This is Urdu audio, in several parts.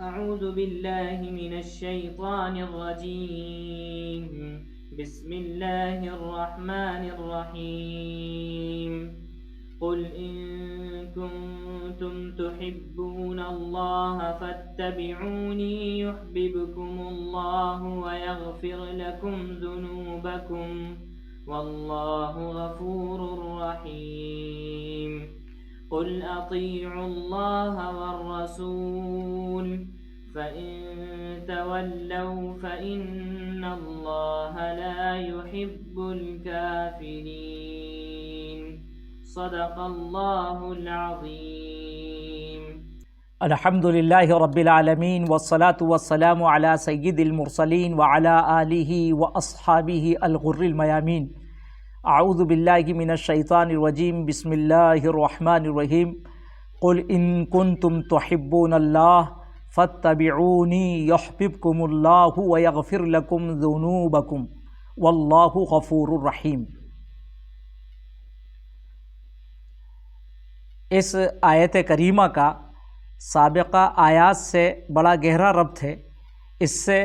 أعوذ بالله من الشيطان الرجيم. بسم الله الرحمن الرحيم. قل إن كنتم تحبون الله فاتبعوني يحببكم الله ويغفر لكم ذنوبكم والله غفور رحيم. قل أطيعوا الله والرسول فإن تولوا فإن الله لا يحب الكافرين. صدق الله العظيم. الحمد للہ رب العالمین والصلاة والسلام علی سید المرسلین وعلی آلہ واصحابہ الغر المیامین. اعوذ باللہ من الشیطان الرجیم. بسم اللہ الرحمن الرحیم. قل ان کنتم تحبون اللہ فاتبعونی یحببکم اللہ ویغفر لکم ذنوبکم واللہ غفور الرحیم. اس آیت کریمہ کا سابقہ آیات سے بڑا گہرا ربط ہے. اس سے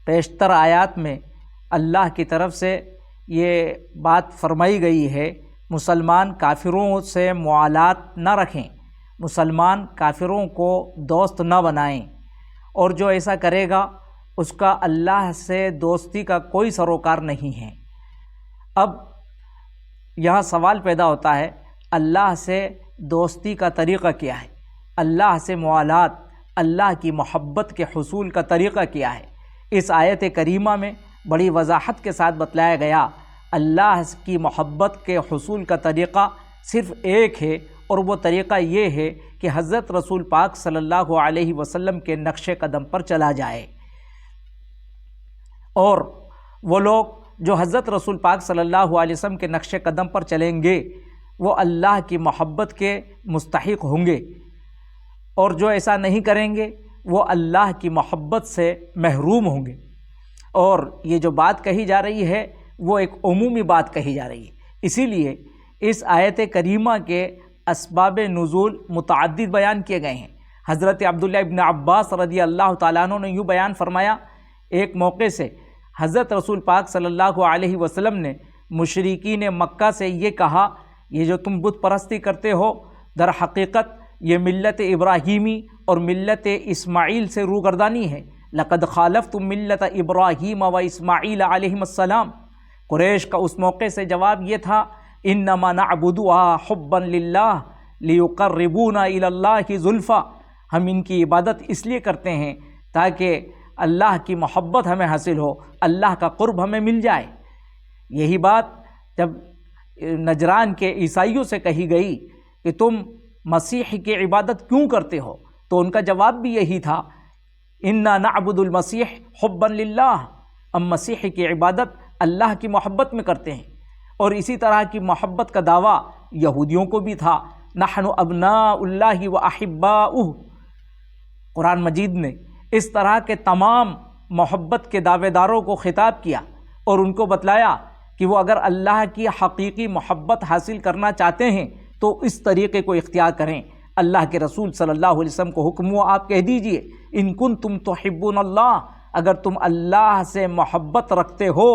پیشتر آیات میں اللہ کی طرف سے یہ بات فرمائی گئی ہے مسلمان کافروں سے موالات نہ رکھیں، مسلمان کافروں کو دوست نہ بنائیں، اور جو ایسا کرے گا اس کا اللہ سے دوستی کا کوئی سروکار نہیں ہے. اب یہاں سوال پیدا ہوتا ہے اللہ سے دوستی کا طریقہ کیا ہے، اللہ سے موالات، اللہ کی محبت کے حصول کا طریقہ کیا ہے. اس آیت کریمہ میں بڑی وضاحت کے ساتھ بتلایا گیا اللہ کی محبت کے حصول کا طریقہ صرف ایک ہے، اور وہ طریقہ یہ ہے کہ حضرت رسول پاک صلی اللہ علیہ وسلم کے نقش قدم پر چلا جائے. اور وہ لوگ جو حضرت رسول پاک صلی اللہ علیہ وسلم کے نقش قدم پر چلیں گے وہ اللہ کی محبت کے مستحق ہوں گے، اور جو ایسا نہیں کریں گے وہ اللہ کی محبت سے محروم ہوں گے. اور یہ جو بات کہی جا رہی ہے وہ ایک عمومی بات کہی جا رہی ہے. اسی لیے اس آیت کریمہ کے اسباب نزول متعدد بیان کیے گئے ہیں. حضرت عبداللہ ابن عباس رضی اللہ تعالیٰ عنہ نے یوں بیان فرمایا، ایک موقع سے حضرت رسول پاک صلی اللہ علیہ وسلم نے مشرکین مکہ سے یہ کہا، یہ جو تم بت پرستی کرتے ہو در حقیقت یہ ملت ابراہیمی اور ملت اسماعیل سے روگردانی ہے. لقد خالفتم ملت ابراہیم و اسماعیل علیہم السلام. قریش کا اس موقع سے جواب یہ تھا، انما نعبدها حبا للہ لیقربونا الی اللہ زلفا. ہم ان کی عبادت اس لیے کرتے ہیں تاکہ اللہ کی محبت ہمیں حاصل ہو، اللہ کا قرب ہمیں مل جائے. یہی بات جب نجران کے عیسائیوں سے کہی گئی کہ تم مسیح کی عبادت کیوں کرتے ہو، تو ان کا جواب بھی یہی تھا، انا نعبد المسیح حبا للہ. ہم مسیح کی عبادت اللہ کی محبت میں کرتے ہیں. اور اسی طرح کی محبت کا دعویٰ یہودیوں کو بھی تھا، نحن ابناء اللہ و احباؤہ. قرآن مجید نے اس طرح کے تمام محبت کے دعوے داروں کو خطاب کیا اور ان کو بتلایا کہ وہ اگر اللہ کی حقیقی محبت حاصل کرنا چاہتے ہیں تو اس طریقے کو اختیار کریں. اللہ کے رسول صلی اللہ علیہ وسلم کو حکم ہوا، آپ کہہ دیجئے ان کنتم تحبون اللہ، اگر تم اللہ سے محبت رکھتے ہو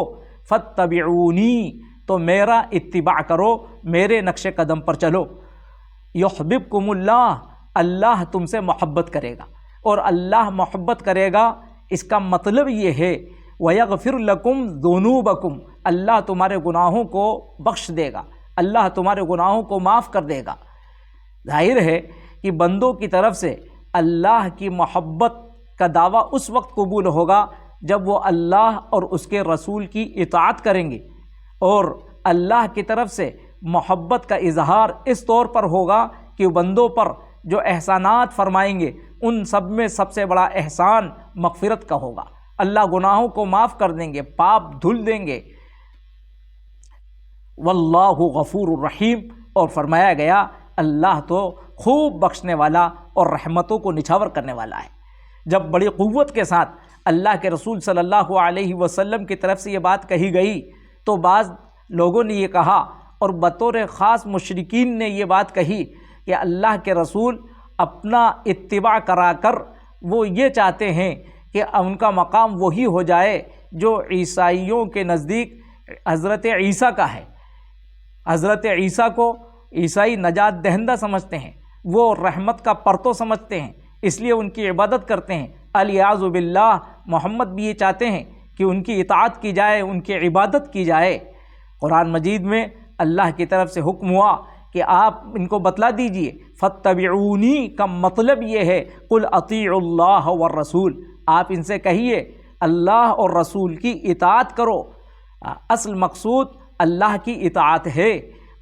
فاتبعونی، تو میرا اتباع کرو، میرے نقش قدم پر چلو. یحببکم اللہ، اللہ تم سے محبت کرے گا، اور اللہ محبت کرے گا اس کا مطلب یہ ہے وَيَغْفِرْ لَكُمْ ذُنُوبَكُمْ، اللہ تمہارے گناہوں کو بخش دے گا، اللہ تمہارے گناہوں کو معاف کر دے گا. ظاہر ہے کہ بندوں کی طرف سے اللہ کی محبت کا دعویٰ اس وقت قبول ہوگا جب وہ اللہ اور اس کے رسول کی اطاعت کریں گے، اور اللہ کی طرف سے محبت کا اظہار اس طور پر ہوگا کہ بندوں پر جو احسانات فرمائیں گے ان سب میں سب سے بڑا احسان مغفرت کا ہوگا. اللہ گناہوں کو معاف کر دیں گے، پاپ دھل دیں گے. واللہ غفور الرحیم، اور فرمایا گیا اللہ تو خوب بخشنے والا اور رحمتوں کو نچھاور کرنے والا ہے. جب بڑی قوت کے ساتھ اللہ کے رسول صلی اللہ علیہ وسلم کی طرف سے یہ بات کہی گئی تو بعض لوگوں نے یہ کہا، اور بطور خاص مشرکین نے یہ بات کہی کہ اللہ کے رسول اپنا اتباع کرا کر وہ یہ چاہتے ہیں کہ ان کا مقام وہی ہو جائے جو عیسائیوں کے نزدیک حضرت عیسیٰ کا ہے۔ حضرت عیسیٰ کو عیسائی نجات دہندہ سمجھتے ہیں، وہ رحمت کا پرتو سمجھتے ہیں، اس لیے ان کی عبادت کرتے ہیں۔ الیاذ باللہ محمد بھی یہ چاہتے ہیں کہ ان کی اطاعت کی جائے، ان کی عبادت کی جائے۔ قرآن مجید میں اللہ کی طرف سے حکم ہوا کہ آپ ان کو بتلا دیجئے، فاتبعونی کا مطلب یہ ہے قل اطیعوا اللہ والرسول، آپ ان سے کہیے اللہ اور رسول کی اطاعت کرو۔ اصل مقصود اللہ کی اطاعت ہے،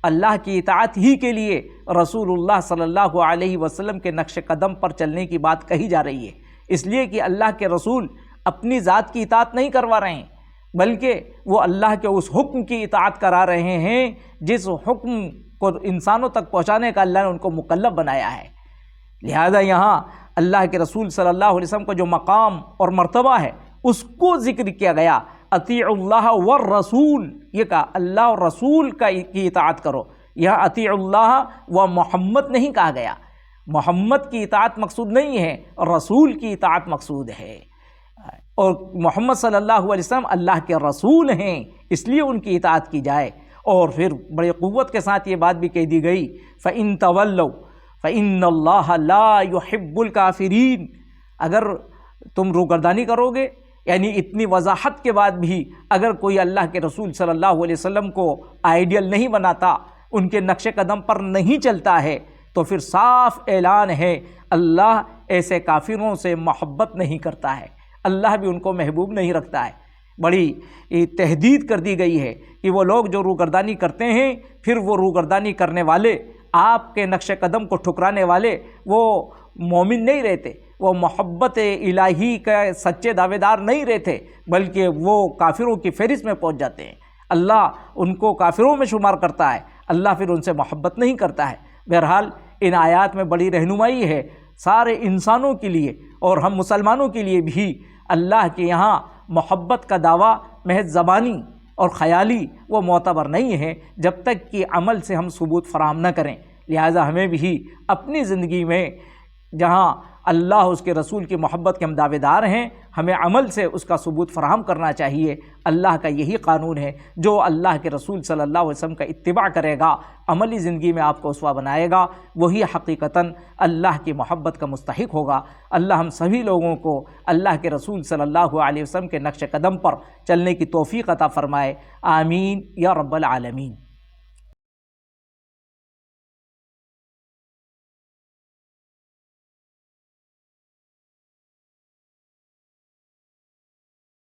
اللہ کی اطاعت ہی کے لیے رسول اللہ صلی اللہ علیہ وسلم کے نقش قدم پر چلنے کی بات کہی جا رہی ہے، اس لیے کہ اللہ کے رسول اپنی ذات کی اطاعت نہیں کروا رہے ہیں، بلکہ وہ اللہ کے اس حکم کی اطاعت کرا رہے ہیں جس حکم کو انسانوں تک پہنچانے کا اللہ نے ان کو مکلف بنایا ہے۔ لہذا یہاں اللہ کے رسول صلی اللہ علیہ وسلم کا جو مقام اور مرتبہ ہے اس کو ذکر کیا گیا، اطیعوا اللہ والرسول، یہ کہا اللہ اور رسول کی اطاعت کرو۔ یہاں اطیعوا اللہ و محمد نہیں کہا گیا، محمد کی اطاعت مقصود نہیں ہے، رسول کی اطاعت مقصود ہے، اور محمد صلی اللہ علیہ وسلم اللہ کے رسول ہیں، اس لیے ان کی اطاعت کی جائے۔ اور پھر بڑی قوت کے ساتھ یہ بات بھی کہہ دی گئی، فَإِن تَوَلَّوْا فَإِنَّ اللَّهَ لَا يُحِبُّ الْكَافِرِينَ، اگر تم روگردانی کرو گے، یعنی اتنی وضاحت کے بعد بھی اگر کوئی اللہ کے رسول صلی اللہ علیہ وسلم کو آئیڈیل نہیں بناتا، ان کے نقش قدم پر نہیں چلتا ہے، تو پھر صاف اعلان ہے اللہ ایسے کافروں سے محبت نہیں کرتا ہے، اللہ بھی ان کو محبوب نہیں رکھتا ہے۔ بڑی تہدید کر دی گئی ہے کہ وہ لوگ جو روگردانی کرتے ہیں، پھر وہ روگردانی کرنے والے، آپ کے نقش قدم کو ٹھکرانے والے، وہ مومن نہیں رہتے، وہ محبت الہی کا سچے دعوے دار نہیں رہتے، بلکہ وہ کافروں کی فہرست میں پہنچ جاتے ہیں۔ اللہ ان کو کافروں میں شمار کرتا ہے، اللہ پھر ان سے محبت نہیں کرتا ہے۔ بہرحال ان آیات میں بڑی رہنمائی ہے سارے انسانوں کے لیے، اور ہم مسلمانوں کے لیے بھی۔ اللہ کے یہاں محبت کا دعویٰ محض زبانی اور خیالی وہ معتبر نہیں ہے جب تک کہ عمل سے ہم ثبوت فراہم نہ کریں۔ لہٰذا ہمیں بھی اپنی زندگی میں جہاں اللہ اس کے رسول کی محبت کے ہم دعوے دار ہیں، ہمیں عمل سے اس کا ثبوت فراہم کرنا چاہیے۔ اللہ کا یہی قانون ہے، جو اللہ کے رسول صلی اللہ علیہ وسلم کا اتباع کرے گا، عملی زندگی میں آپ کو اسوہ بنائے گا، وہی حقیقتاً اللہ کی محبت کا مستحق ہوگا۔ اللہ ہم سبھی لوگوں کو اللہ کے رسول صلی اللہ علیہ وسلم کے نقش قدم پر چلنے کی توفیق عطا فرمائے، آمین یا رب العالمین۔